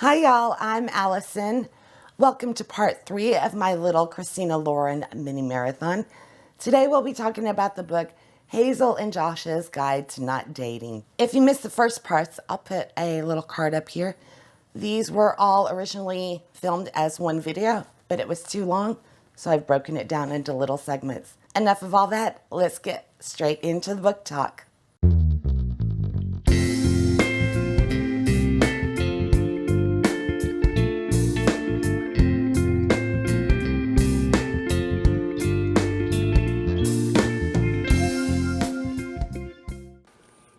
Hi y'all, I'm Allison. Welcome to part 3 of my little Christina Lauren mini marathon. Today we'll be talking about the book Hazel and Josh's Guide to Not Dating. If you missed the first parts, I'll put a little card up here. These were all originally filmed as one video, but it was too long, so I've broken it down into little segments. Enough of all that, let's get straight into the book talk.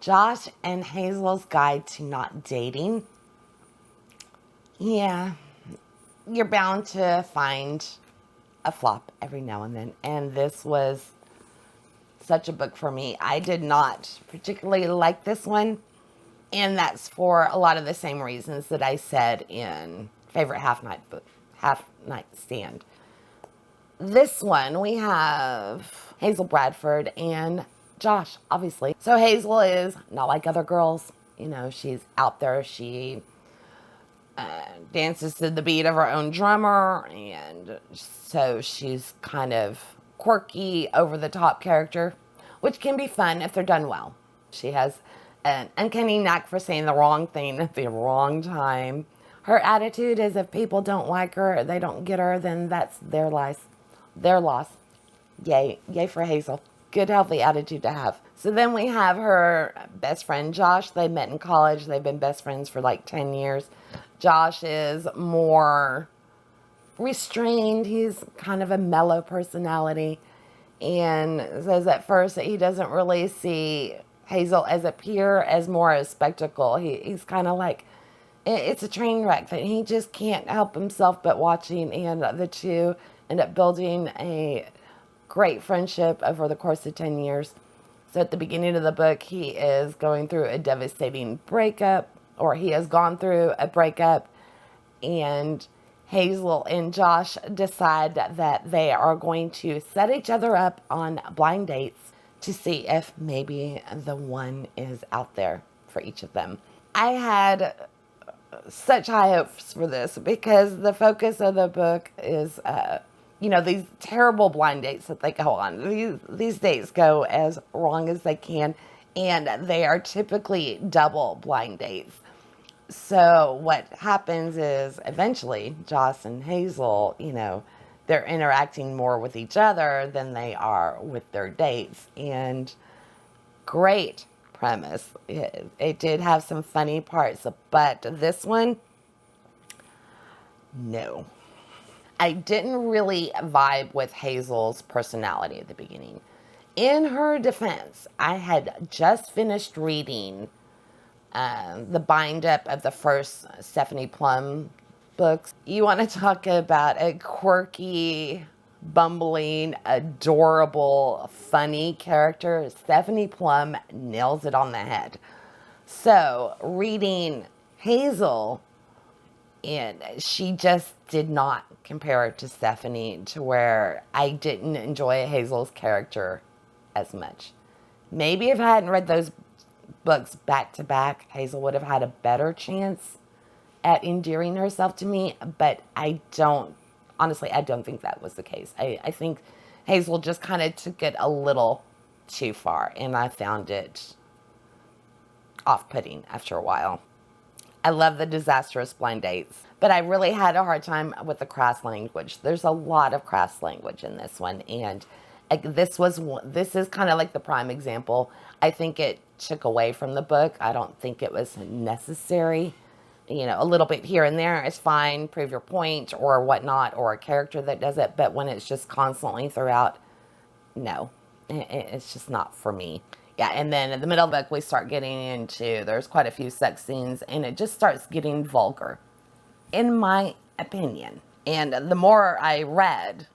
Josh and Hazel's Guide to Not Dating. Yeah, you're bound to find a flop every now and then. And this was such a book for me. I did not particularly like this one. And that's for a lot of the same reasons that I said in favorite half night stand. This one, we have Hazel Bradford and Josh, obviously. So Hazel is not like other girls. You know, she's out there. She dances to the beat of her own drummer. And so she's kind of quirky, over-the-top character, which can be fun if they're done well. She has an uncanny knack for saying the wrong thing at the wrong time. Her attitude is if people don't like her, they don't get her, then that's their loss. Yay for Hazel. Good, healthy attitude to have. So then we have her best friend, Josh. They met in college. They've been best friends for like 10 years. Josh is more restrained. He's kind of a mellow personality. And says at first that he doesn't really see Hazel as a peer, as more a spectacle. He's kind of like, it's a train wreck that he just can't help himself but watching. And the two end up building a great friendship over the course of 10 years. So at the beginning of the book, he is going through a devastating breakup, or he has gone through a breakup, and Hazel and Josh decide that they are going to set each other up on blind dates to see if maybe the one is out there for each of them. I had such high hopes for this because the focus of the book is these terrible blind dates that they go on. These dates go as wrong as they can, and they are typically double blind dates. So what happens is eventually Josh and Hazel, they're interacting more with each other than they are with their dates. And great premise. It did have some funny parts, but this one, no. I didn't really vibe with Hazel's personality at the beginning. In her defense, I had just finished reading the bind-up of the first Stephanie Plum books. You want to talk about a quirky, bumbling, adorable, funny character? Stephanie Plum nails it on the head. So, reading Hazel, and she just did not compare to Stephanie, to where I didn't enjoy Hazel's character as much. Maybe if I hadn't read those books back to back, Hazel would have had a better chance at endearing herself to me, but I don't think that was the case. I think Hazel just kind of took it a little too far, and I found it off-putting after a while. I love the disastrous blind dates, but I really had a hard time with the crass language. There's a lot of crass language in this one, and this is kind of like the prime example. I think it took away from the book. I don't think it was necessary. A little bit here and there is fine, prove your point or whatnot, or a character that does it, but when it's just constantly throughout, no, it's just not for me. Yeah, and then in the middle of the book, we start getting into, there's quite a few sex scenes, and it just starts getting vulgar, in my opinion. And the more I read,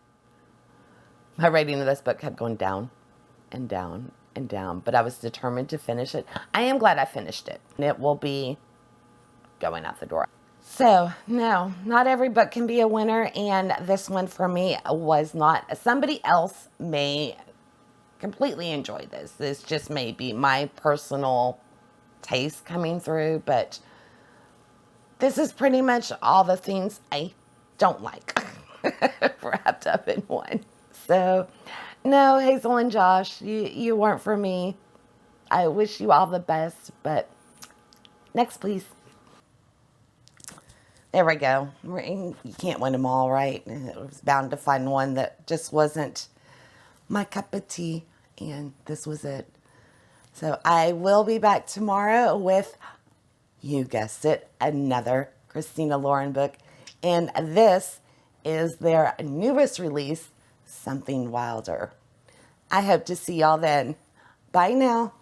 my rating of this book kept going down and down and down, but I was determined to finish it. I am glad I finished it. It will be going out the door. So, no, not every book can be a winner, and this one for me was not. Somebody else may completely enjoy this. This just may be my personal taste coming through, but this is pretty much all the things I don't like wrapped up in one. So, no, Hazel and Josh, you weren't for me. I wish you all the best, but next, please. There we go. You can't win them all, right? It was bound to find one that just wasn't my cup of tea, and this was it. So I will be back tomorrow with, you guessed it, another Christina Lauren book. And this is their newest release, Something Wilder. I hope to see y'all then. Bye now.